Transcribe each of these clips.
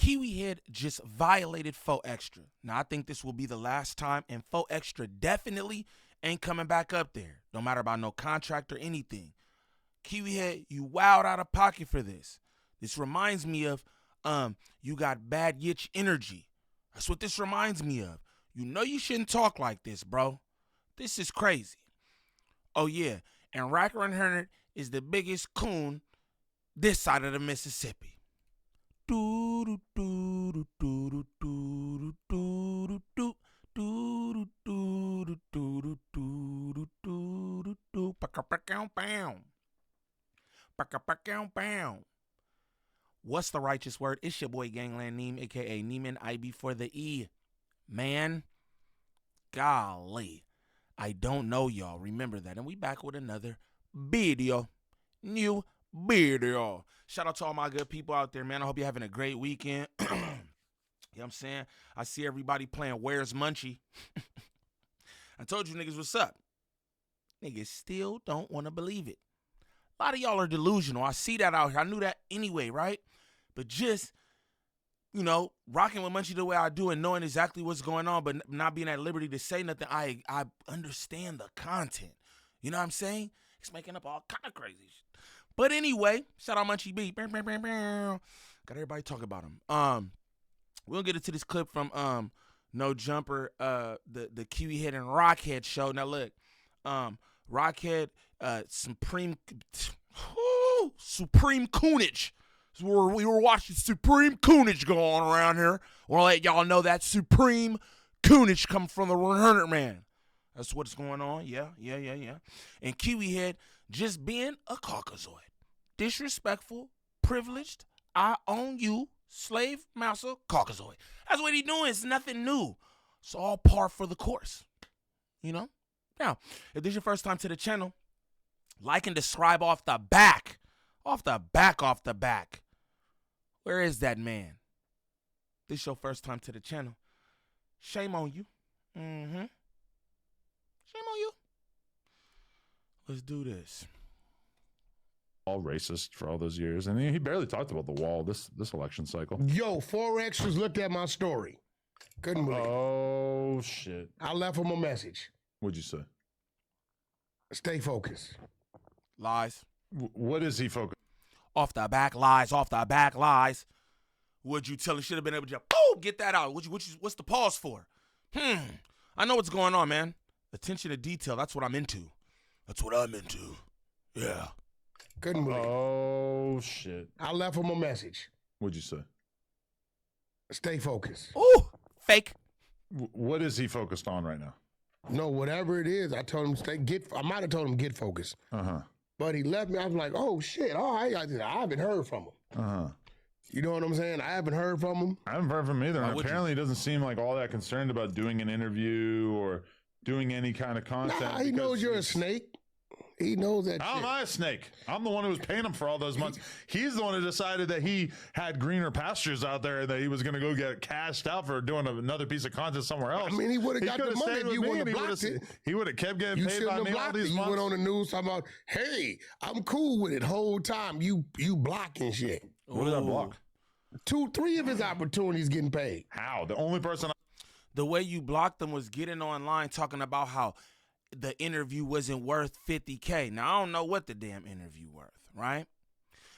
Kiwi Head just violated Faux Extra. Now, I think this will be the last time, and Faux Extra definitely ain't coming back up there. No matter about no contract or anything. Kiwi Head, you wowed out of pocket for this. This reminds me of, you got bad yitch energy. That's what this reminds me of. You know you shouldn't talk like this, bro. This is crazy. Oh, yeah, and Racker and Hernert is the biggest coon this side of the Mississippi. What's the righteous word? It's your boy Gangland Neem, aka Neiman IB for the E. Man, golly, I don't know y'all. Remember that. And we back with another video. New video. Shout out to all my good people out there, man. I hope you're having a great weekend. You know what I'm saying? I see everybody playing Where's Munchie. I told you niggas what's up. Niggas still don't want to believe it. A lot of y'all are delusional. I see that out here. I knew that anyway, right? But just, you know, rocking with Munchie the way I do and knowing exactly what's going on, but not being at liberty to say nothing, I understand the content. You know what I'm saying? He's making up all kind of crazy shit. But anyway, shout out Munchie B. Got everybody talking about him. We'll get into this clip from No Jumper, the Kiwi Head and Rockhead show. Now look, Rockhead, Supreme Coonage. We were watching Supreme Coonage go on around here. I want to let y'all know that Supreme Coonage come from the 100 man. That's what's going on. Yeah. And Kiwi Head just being a Caucasoid. Disrespectful, privileged, I own you, slave master Caucasoid. That's what he doing. It's nothing new. It's all par for the course. You know? Now, if this is your first time to the channel, like and subscribe off the back. Off the back. Where is that man? This is your first time to the channel. Shame on you. Shame on you. Let's do this. All racist for all those years, and he barely talked about the wall this election cycle. Yo, 4 extras looked at my story. Couldn't believe it. Oh shit! I left him a message. What'd you say? Stay focused. Lies. What is he focused? Off the back lies. Off the back lies. Would you tell him? Should have been able to boom, get that out. What's the pause for? I know what's going on, man. Attention to detail. That's what I'm into. Yeah. Couldn't believe it. Oh shit! I left him a message. What'd you say? Stay focused. Ooh, fake. What is he focused on right now? No, whatever it is, I told him I might have told him get focused. But he left me. I was like, oh shit! All right, I haven't heard from him. You know what I'm saying? I haven't heard from him. I haven't heard from him either. Apparently, he doesn't seem like all that concerned about doing an interview or doing any kind of content. Nah, he knows you're a snake. He knows that. How am I a snake? I'm the one who was paying him for all those months. He's the one who decided that he had greener pastures out there, that he was going to go get cashed out for doing another piece of content somewhere else. I mean, he would have got the money if you wouldn't have blocked it. He would have kept getting paid by me all these months. You went on the news talking about, hey, I'm cool with it the whole time. You blocking shit. What did I block? 2-3 of his opportunities getting paid. How? The only person. The way you blocked them was getting online talking about how the interview wasn't worth $50K. Now, I don't know what the damn interview worth, right?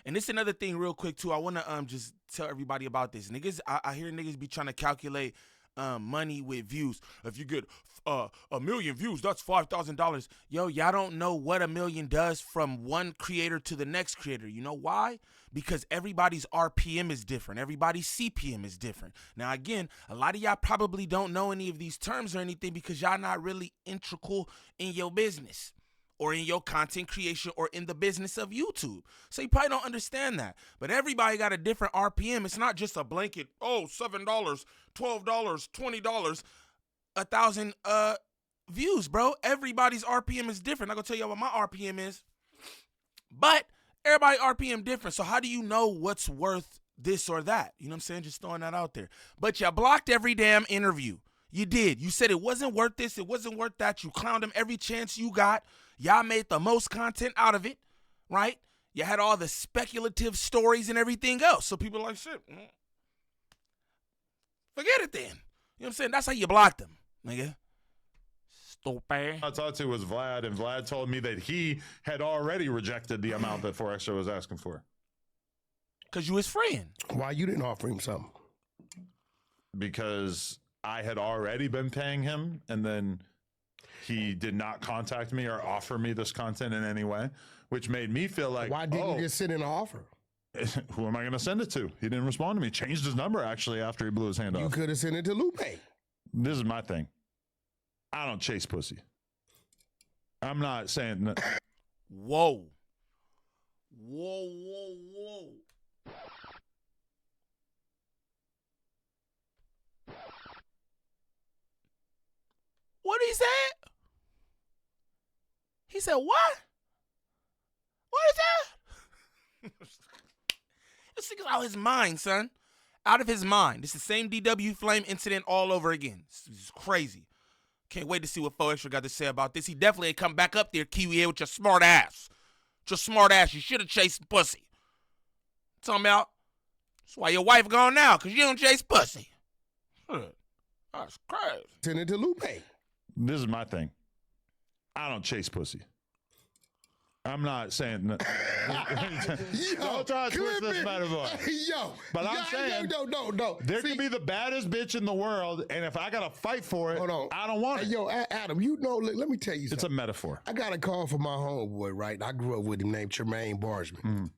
And this is another thing real quick, too. I want to just tell everybody about this. Niggas, I hear niggas be trying to calculate money with views. If you get a million views, that's $5,000. Yo, y'all don't know what a million does from one creator to the next creator. You know why? Because everybody's RPM is different. Everybody's CPM is different. Now, again, a lot of y'all probably don't know any of these terms or anything because y'all not really integral in your business or in your content creation or in the business of YouTube. So you probably don't understand that. But everybody got a different RPM. It's not just a blanket, $7, $12, $20, 1,000 views, bro. Everybody's RPM is different. I'm going to tell you what my RPM is. But everybody RPM different. So how do you know what's worth this or that? You know what I'm saying? Just throwing that out there. But you blocked every damn interview. You did. You said it wasn't worth this. It wasn't worth that. You clowned him every chance you got. Y'all made the most content out of it, right? You had all the speculative stories and everything else. So people are like, shit, Forget it then. You know what I'm saying? That's how you blocked him, nigga. Stupid. I talked to was Vlad, and Vlad told me that he had already rejected the amount that 4Extra was asking for. Because you his friend. Why you didn't offer him something? Because I had already been paying him, and then he did not contact me or offer me this content in any way, which made me feel like, why didn't you just send in an offer? Who am I going to send it to? He didn't respond to me. Changed his number, actually, after he blew his hand You off. could have sent it to Lupe. This is my thing. I don't chase pussy. I'm not saying that. Whoa. Whoa, whoa, whoa. What he said? He said what? What is that? This nigga's out of his mind, son. Out of his mind. It's the same DW Flame incident all over again. It's crazy. Can't wait to see what 4Extra got to say about this. He definitely ain't come back up there, Kiwi Head, with your smart ass. With your smart ass. You should have chased pussy. Talking about, that's why your wife gone now, because you don't chase pussy. That's crazy. Send it to Lupe. This is my thing. I don't chase pussy. I'm not saying that. Don't try to twist this metaphor. But I'm saying no. There could be the baddest bitch in the world, and if I got to fight for it, I don't want it. Yo, Adam, you know, let me tell you something. It's a metaphor. I got a call from my homeboy, right? I grew up with him named Tremaine Barsman.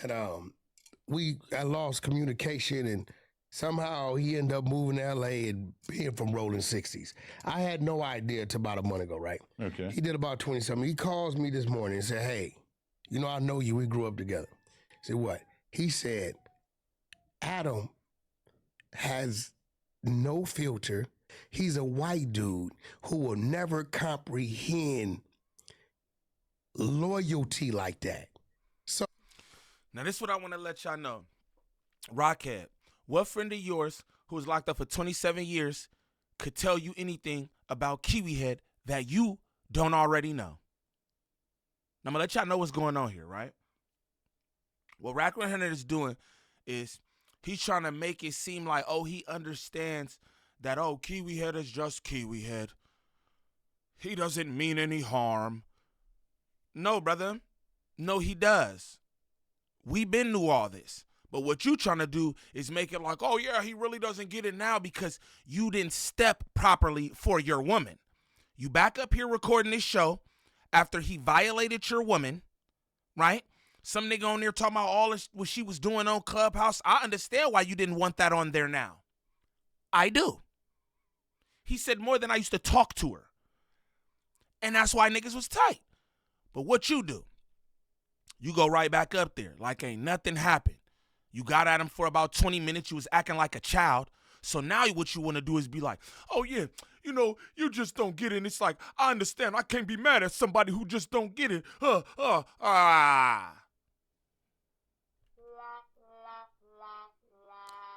And I lost communication, and somehow he ended up moving to LA and being from Rolling 60s. I had no idea until about a month ago, right? Okay. He did about 20-something. He calls me this morning and said, hey, you know, I know you. We grew up together. I said, what? He said, Adam has no filter. He's a white dude who will never comprehend loyalty like that. So now this is what I want to let y'all know. Rockhead, what friend of yours who was locked up for 27 years could tell you anything about Kiwi Head that you don't already know? Now, I'm going to let y'all know what's going on here, right? What Rack 100 is doing is he's trying to make it seem like, oh, he understands that, oh, Kiwi Head is just Kiwi Head. He doesn't mean any harm. No, brother. No, he does. We been knew all this. But what you trying to do is make it like, oh, yeah, he really doesn't get it now because you didn't step properly for your woman. You back up here recording this show after he violated your woman, right? Some nigga on there talking about all this, what she was doing on Clubhouse. I understand why you didn't want that on there now. I do. He said more than I used to talk to her. And that's why niggas was tight. But what you do, you go right back up there like ain't nothing happened. You got at him for about 20 minutes. You was acting like a child. So now what you want to do is be like, oh, yeah, you know, you just don't get it. And it's like, I understand. I can't be mad at somebody who just don't get it.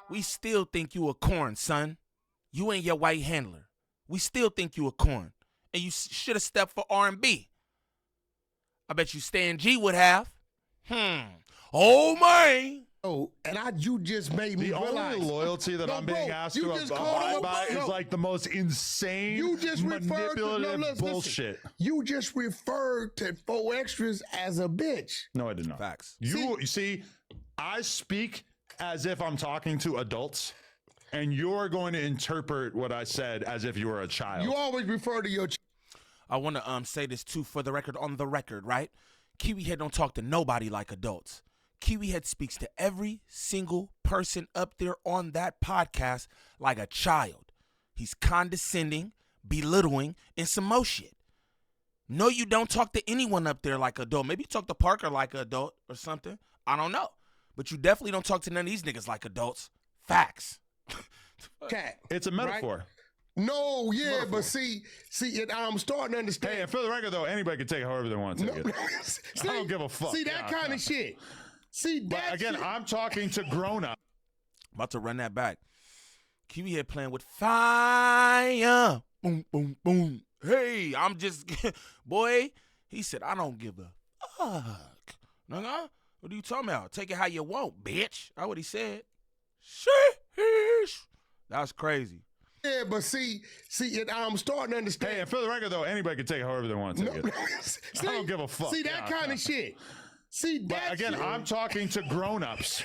We still think you a corn, son. You ain't your white handler. We still think you a corn. And you should have stepped for R&B. I bet you Stan G would have. Oh, man. Oh, and you just made me realize. The only loyalty that I'm being asked to abide by is like the most insane, manipulative bullshit. You just referred to 4Extras as a bitch. No, I did not. Facts. You see, I speak as if I'm talking to adults, and you're going to interpret what I said as if you were a child. You always refer to your I want to say this too for the record, on the record, right? Kiwi Head don't talk to nobody like adults. Kiwi Head speaks to every single person up there on that podcast like a child. He's condescending, belittling, and some more shit. No, you don't talk to anyone up there like an adult. Maybe you talk to Parker like an adult or something. I don't know. But you definitely don't talk to none of these niggas like adults. Facts. cat. It's a metaphor. Right? No, yeah, metaphor. But see, I'm starting to understand. Hey, and for the record, though, anybody can take it however they want to take it. See, I don't give a fuck. See, that kind of shit. See, that but again, shit. I'm talking to grown-up. About to run that back. Kiwi Head playing with fire. Boom, boom, boom. Hey, I'm just, boy, he said, I don't give a fuck. Nigga, what are you talking about? Take it how you want, bitch. That's what he said. Shit. Sheesh. That's crazy. Yeah, but see, I'm starting to understand. Hey, and for the record, though, anybody can take it however they want to take it. See, I don't give a fuck. See that kind of shit. See that. But again, shit. I'm talking to grown-ups.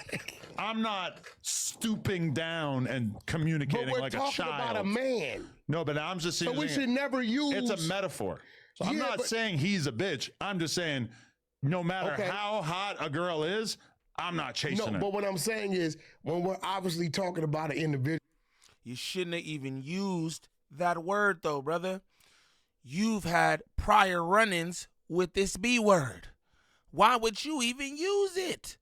I'm not stooping down and communicating like a child. But we're talking about a man. No, but I'm just saying. So we should never use. It's a metaphor. So I'm not saying he's a bitch. I'm just saying, no matter how hot a girl is, I'm not chasing her. No, but what I'm saying is, when we're obviously talking about an individual. You shouldn't have even used that word, though, brother. You've had prior run-ins with this B word. Why would you even use it?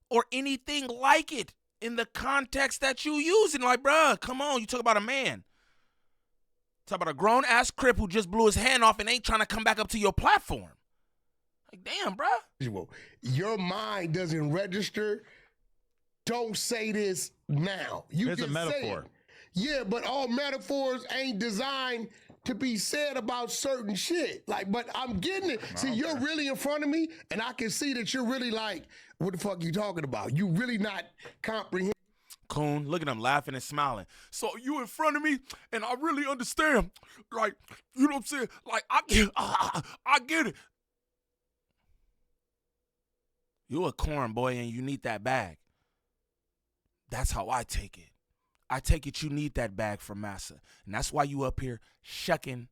Or anything like it in the context that you use it? Like, bruh, come on, you talk about a man. Talk about a grown-ass crip who just blew his hand off and ain't trying to come back up to your platform. Like, damn, bruh. Your mind doesn't register. Don't say this now. It's a metaphor. Yeah, but all metaphors ain't designed to be said about certain shit. Like, but I'm getting it. See, you're really in front of me, and I can see that you're really like, what the fuck you talking about? You really not comprehending. Coon, look at him laughing and smiling. So you in front of me, and I really understand. Like, you know what I'm saying? Like, I get it. You a corn boy, and you need that bag. That's how I take it. I take it you need that bag from Massa. And that's why you up here shucking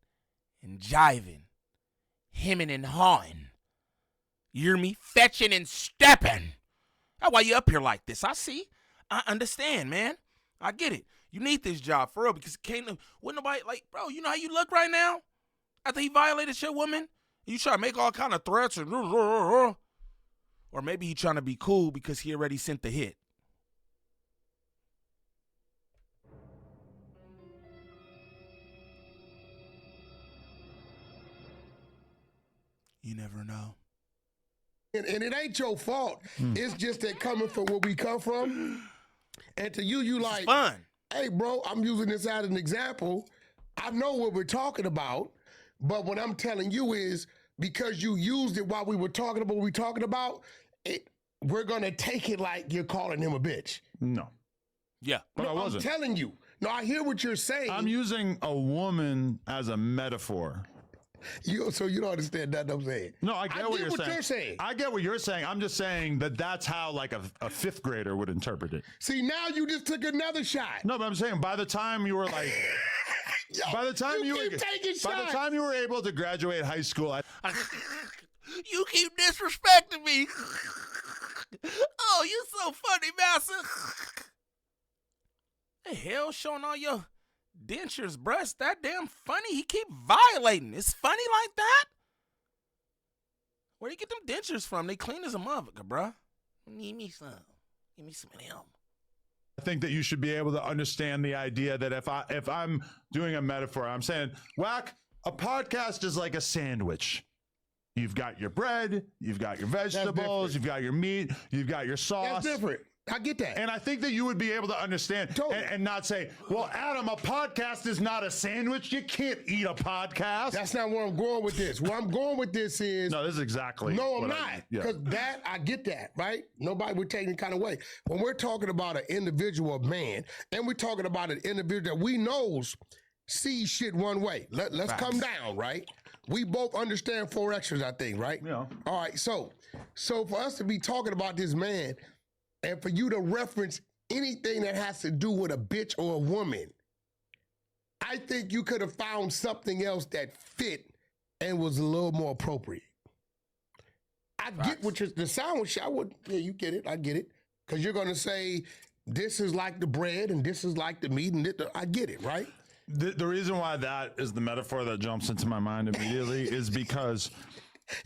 and jiving, hemming and hawing. You hear me? Fetching and stepping. That's why you up here like this. I see. I understand, man. I get it. You need this job for real because wouldn't nobody, like, bro, you know how you look right now? After he violated your woman? You try to make all kind of threats and or maybe he trying to be cool because he already sent the hit. You never know. And it ain't your fault. It's just that coming from where we come from. And to you like, it's fun. Hey, bro, I'm using this as an example. I know what we're talking about. But what I'm telling you is because you used it while we were talking about what we're talking about, we're going to take it like you're calling him a bitch. No. Yeah. But no, I wasn't. I'm telling you. No, I hear what you're saying. I'm using a woman as a metaphor. So you don't understand that I'm saying? No, I get what you're saying. I get what you're saying. I'm just saying that's how like a fifth grader would interpret it. See, now you just took another shot. No, but I'm saying by the time you were like, by the time you were able to graduate high school, you keep disrespecting me. Oh, you so funny, Massa. The hell, showing all your dentures, bruh. It's that damn funny. He keep violating. It's funny like that? Where do you get them dentures from? They clean as a motherfucker, bruh. Need me some. Give me some of them. I think that you should be able to understand the idea that if I'm doing a metaphor, I'm saying, Whack, a podcast is like a sandwich. You've got your bread, you've got your vegetables, you've got your meat, you've got your sauce. That's different. I get that. And I think that you would be able to understand and not say, well, Adam, a podcast is not a sandwich. You can't eat a podcast. That's not where I'm going with this. Where I'm going with this is... No, this is exactly... No, I'm not. Because I get that, right? Nobody would take any kind of way. When we're talking about an individual man, and we're talking about an individual that we knows sees shit one way. Let's come down, right? We both understand 4 extras, I think, right? Yeah. All right, so for us to be talking about this man... And for you to reference anything that has to do with a bitch or a woman, I think you could have found something else that fit and was a little more appropriate. I get what the sound was. You get it. I get it. Because you're going to say, this is like the bread and this is like the meat. And I get it, right? The reason why that is the metaphor that jumps into my mind immediately is because...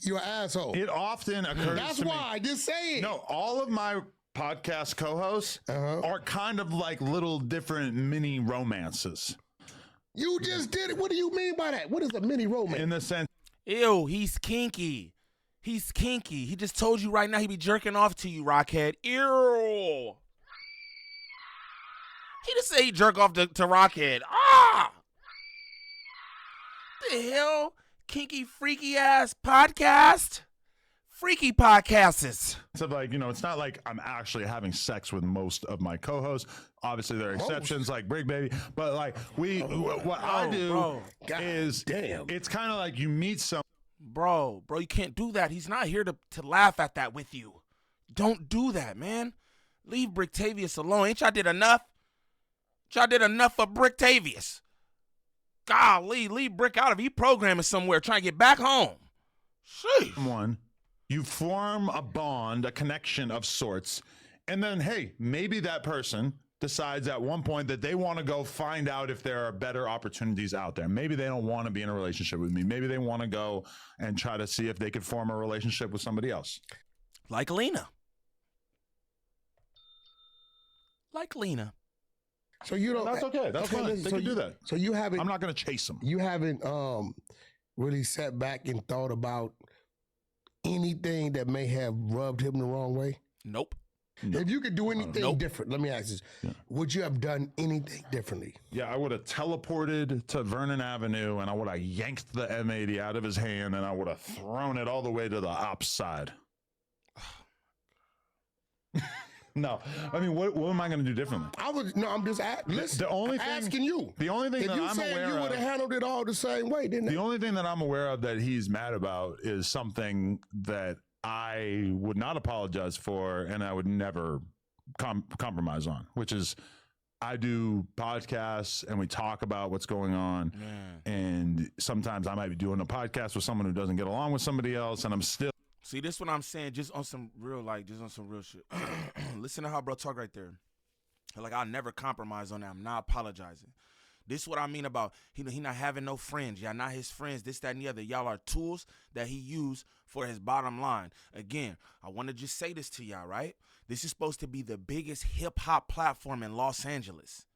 You're an asshole. It often occurs to me. That's why I just say it. No, all of my podcast co-hosts are kind of like little different mini romances. You just did it. What do you mean by that? What is a mini romance? In the sense, ew, he's kinky. He's kinky. He just told you right now he be jerking off to you, Rockhead. Ew. He just said he jerk off to Rockhead. Ah! The hell? Kinky, freaky ass podcast? Freaky podcasts. So like, you know, it's not like I'm actually having sex with most of my co-hosts. Obviously, there are exceptions like Brig Baby, but like what I do is it's kind of like you meet some. Bro, you can't do that. He's not here to laugh at that with you. Don't do that, man. Leave Bricktavius alone. Ain't y'all did enough? Y'all did enough for Bricktavius. Golly, leave Brick out of it. He programming somewhere trying to get back home. Sheesh. You form a bond, a connection of sorts, and then, hey, maybe that person decides at one point that they want to go find out if there are better opportunities out there. Maybe they don't want to be in a relationship with me. Maybe they want to go and try to see if they could form a relationship with somebody else. Like Lena. So you don't. That's okay. That's fine. They can do that. So you haven't. I'm not going to chase them. You haven't really sat back and thought about anything that may have rubbed him the wrong way? Nope. No. If you could do anything different, let me ask this. Yeah. Would you have done anything differently? Yeah, I would have teleported to Vernon Avenue and I would have yanked the M80 out of his hand and I would have thrown it all the way to the ops side. No, I mean, what am I going to do differently? I'm just asking you. The only thing if that you I'm said aware you would have handled it all the same way, didn't it? The only thing that I'm aware of that he's mad about is something that I would not apologize for and I would never compromise on, which is I do podcasts and we talk about what's going on. And sometimes I might be doing a podcast with someone who doesn't get along with somebody else and I'm still. See, this is what I'm saying, just on some real shit. Listen to how bro talk right there. Like, I'll never compromise on that. I'm not apologizing. This is what I mean about he not having no friends. Y'all not his friends, this, that, and the other. Y'all are tools that he used for his bottom line. Again, I want to just say this to y'all, right? This is supposed to be the biggest hip-hop platform in Los Angeles.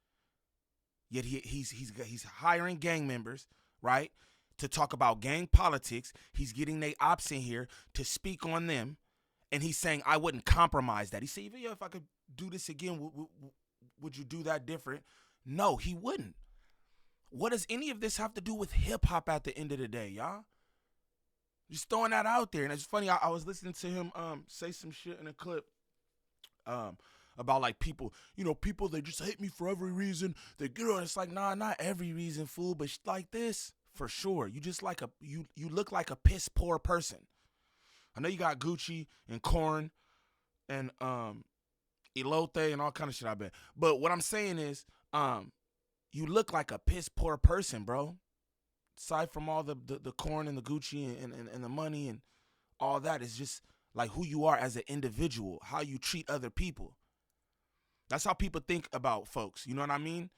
Yet he's hiring gang members, right, to talk about gang politics. He's getting they ops in here to speak on them. And he's saying, I wouldn't compromise that. He said, yeah, if I could do this again, would you do that different? No, he wouldn't. What does any of this have to do with hip-hop at the end of the day, y'all? Just throwing that out there. And it's funny, I was listening to him say some shit in a clip about, like, people, people, they just hate me for every reason. They get on. It's like, nah, not every reason, fool, but like this, for sure. You just like you look like a piss poor person. I know you got Gucci and Korn and Elote and all kind of shit, I bet. But what I'm saying is, you look like a piss poor person, bro. Aside from all the Korn and the Gucci and the money and all that, it's just like who you are as an individual, how you treat other people. That's how people think about folks. You know what I mean?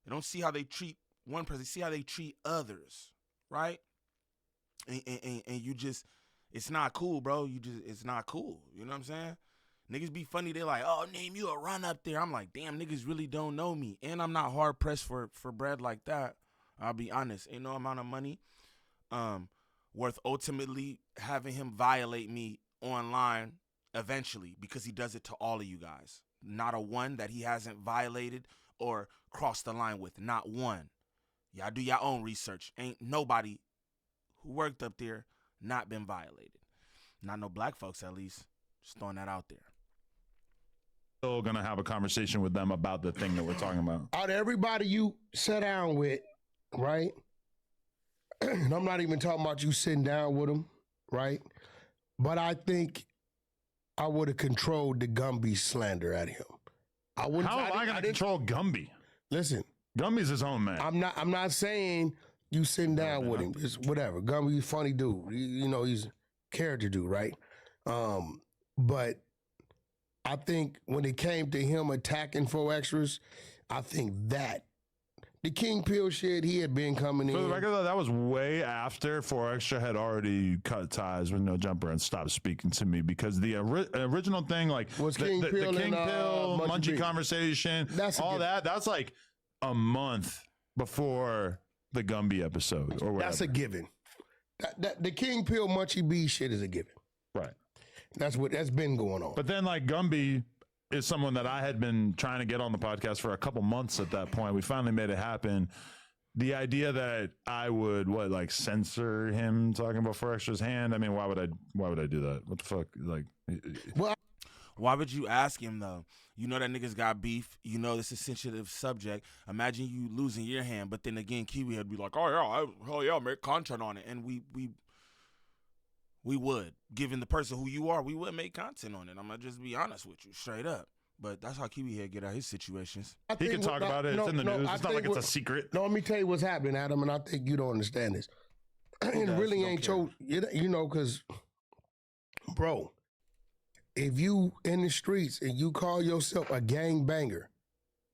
They don't see how they treat one person. They see how they treat others, right? And you just, it's not cool, bro. It's not cool. You know what I'm saying? Niggas be funny. They're like, oh, name you a run up there. I'm like, damn, niggas really don't know me. And I'm not hard pressed for bread like that. I'll be honest. Ain't no amount of money worth ultimately having him violate me online eventually, because he does it to all of you guys. Not a one that he hasn't violated or crossed the line with. Not one. Y'all do your own research. Ain't nobody who worked up there not been violated. Not no black folks, at least. Just throwing that out there. Still gonna have a conversation with them about the thing that we're talking about. Out of everybody you sat down with, right? And I'm not even talking about you sitting down with them, right? But I think I would have controlled the Gumby slander at him. How am I gonna control Gumby? Listen, Gumby's his own man. I'm not saying you sitting down with him. It's whatever. Gumby's a funny dude. He's a character dude, right? But I think when it came to him attacking 4Extras, I think that the King Pill shit, he had been coming in. For the record, though, that was way after 4Extra had already cut ties with No Jumper and stopped speaking to me, because the original thing, like was the King Pill King and, Pill, Munchie conversation, that's like a month before the Gumby episode or whatever. That's a given. The King Pill Munchie B shit is a given. Right. That's been going on. But then, like, Gumby is someone that I had been trying to get on the podcast for a couple months at that point. We finally made it happen. the idea that I would censor him talking about For Extra's hand. I mean, why would I do that? What the fuck? Like, Well, Why would you ask him though? You know that niggas got beef. You know this is a sensitive subject. Imagine you losing your hand, but then again, Kiwi would be like, "Oh yeah, hell yeah, make content on it," and we would, given the person who you are, we would make content on it. I'm gonna just be honest with you, straight up. But that's how Kiwi Head get out his situations. he can talk about it. It's in the news. It's not like it's a secret. No, let me tell you what's happening, Adam, and I think you don't understand this. It really ain't your, you know, because, bro, if you in the streets and you call yourself a gangbanger,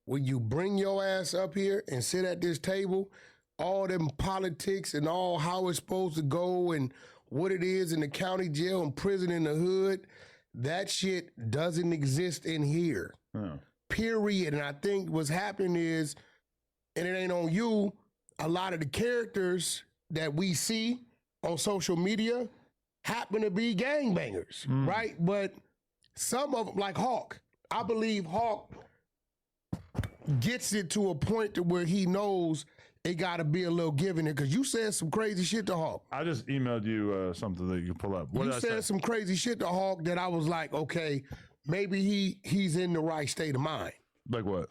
when you bring your ass up here and sit at this table, all them politics and all how it's supposed to go and what it is in the county jail and prison in the hood, that shit doesn't exist in here. Period. And I think what's happening is, and it ain't on you, a lot of the characters that we see on social media happen to be gangbangers, right? But some of them, like Hawk, I believe Hawk gets it to a point to where he knows it got to be a little give in it, because you said some crazy shit to Hawk. I just emailed you something that you can pull up. What you said some crazy shit to Hawk that I was like, okay, maybe he's in the right state of mind. Like what?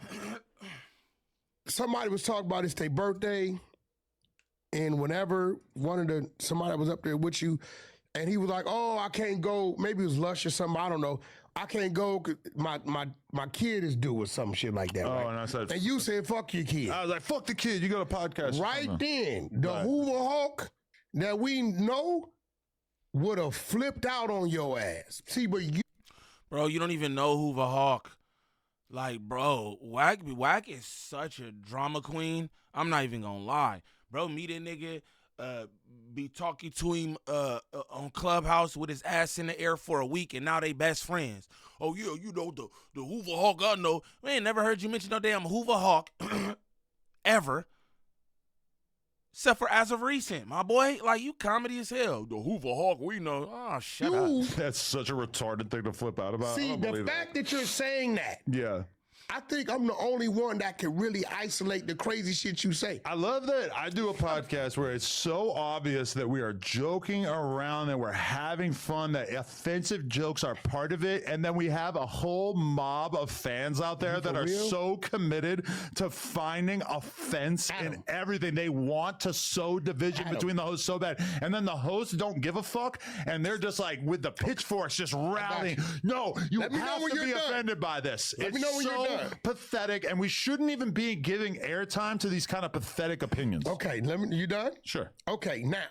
Somebody was talking about it's their birthday, and whenever somebody was up there with you, and he was like, "Oh, I can't go." Maybe it was Lush or something. I don't know. I can't go 'cause my kid is due or some shit like that. Oh, right? and I said, and you said, "Fuck your kid." I was like, "Fuck the kid. You got a podcast." Right then, the Hoover Hawk that we know would have flipped out on your ass. See, but you, Bro, you don't even know Hoover Hawk. Like, bro, Wack is such a drama queen. I'm not even gonna lie. Bro, meet a nigga, be talking to him on Clubhouse with his ass in the air for a week, and now they best friends. Oh yeah, you know the Hoover Hawk I know. We ain't never heard you mention no damn Hoover Hawk ever. Except for as of recent, my boy. Like, you comedy as hell. The Hoover Hawk, we know. Oh, shut up. That's such a retarded thing to flip out about. See, the fact that you're saying that. Yeah. I think I'm the only one that can really isolate the crazy shit you say. I love that I do a podcast where it's so obvious that we are joking around, that we're having fun, that offensive jokes are part of it, and then we have a whole mob of fans out there that are so committed to finding offense in everything. They want to sow division between the hosts so bad, and then the hosts don't give a fuck, and they're just like with the pitchforks just rallying. No, you have to be offended by this. Let me know when you're done. Pathetic, and we shouldn't even be giving airtime to these kind of pathetic opinions. Okay, you done? Sure. Okay, now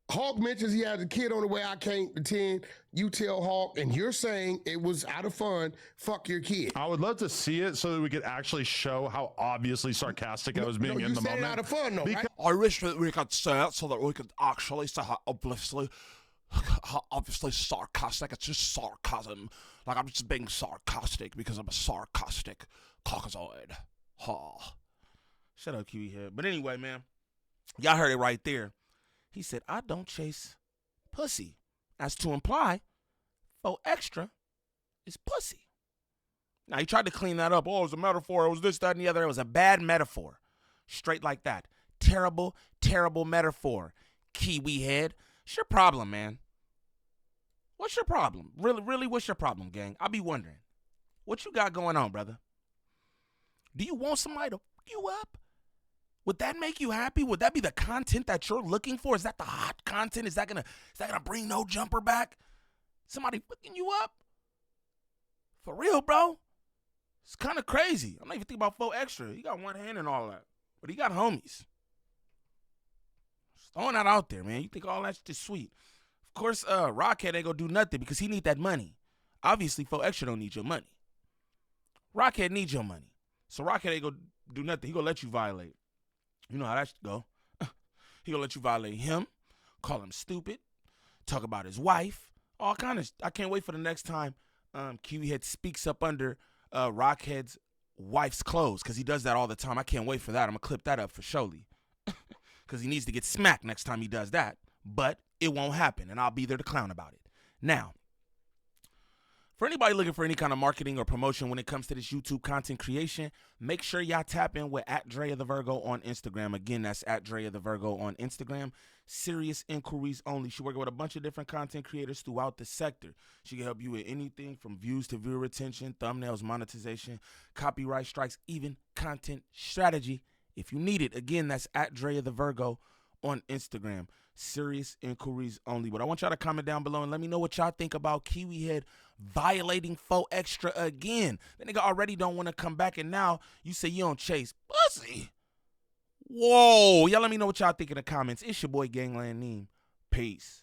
Hawk mentions he has a kid on the way. I can't pretend. You tell Hawk, and you're saying it was out of fun. Fuck your kid. I would love to see it so that we could actually show how obviously sarcastic I was being in the moment. You said it out of fun, though, right? I wish that we could say it so that we could actually say how obviously sarcastic. It's just sarcasm. Like, I'm just being sarcastic because I'm a sarcastic caucasoid. Ha. Shut up, Kiwi Head. But anyway, man, y'all heard it right there. He said, I don't chase pussy. As to imply, For Extra is pussy. Now, he tried to clean that up. Oh, it was a metaphor. It was this, that, and the other. It was a bad metaphor. Straight like that. Terrible, terrible metaphor. Kiwi Head. What's your problem, man? What's your problem? Really, what's your problem, gang? I be wondering. What you got going on, brother? Do you want somebody to fuck you up? Would that make you happy? Would that be the content that you're looking for? Is that the hot content? Is that gonna bring no jumper back? Somebody fucking you up? For real, bro? It's kind of crazy. I'm not even thinking about For Extra. He got one hand and all that. But he got homies. Just throwing that out there, man. You think all that's just sweet. Of course, Rockhead ain't gonna do nothing because he need that money. Obviously, For Extra don't need your money. Rockhead needs your money. So Rockhead ain't gonna do nothing. He gonna let you violate. You know how that should go. He gonna let you violate him, call him stupid, talk about his wife, all kind of. I can't wait for the next time Kiwi Head speaks up under Rockhead's wife's clothes, because he does that all the time. I can't wait for that. I'm gonna clip that up for surely, because he needs to get smacked next time he does that. But it won't happen, and I'll be there to clown about it. Now, For anybody looking for any kind of marketing or promotion when it comes to this YouTube content creation, make sure y'all tap in with @DreaTheVirgo on Instagram. Again, that's @DreaTheVirgo on Instagram. Serious inquiries only. She working with a bunch of different content creators throughout the sector. She can help you with anything from views to viewer retention, thumbnails, monetization, copyright strikes, even content strategy if you need it. Again, that's @DreaTheVirgo on Instagram. Serious inquiries only. But I want y'all to comment down below and let me know what y'all think about Kiwi Head violating 4 Extra again. The nigga already don't want to come back, and now you say you don't chase pussy. Whoa. Y'all let me know what y'all think in the comments. It's your boy Gangland Neem. Peace.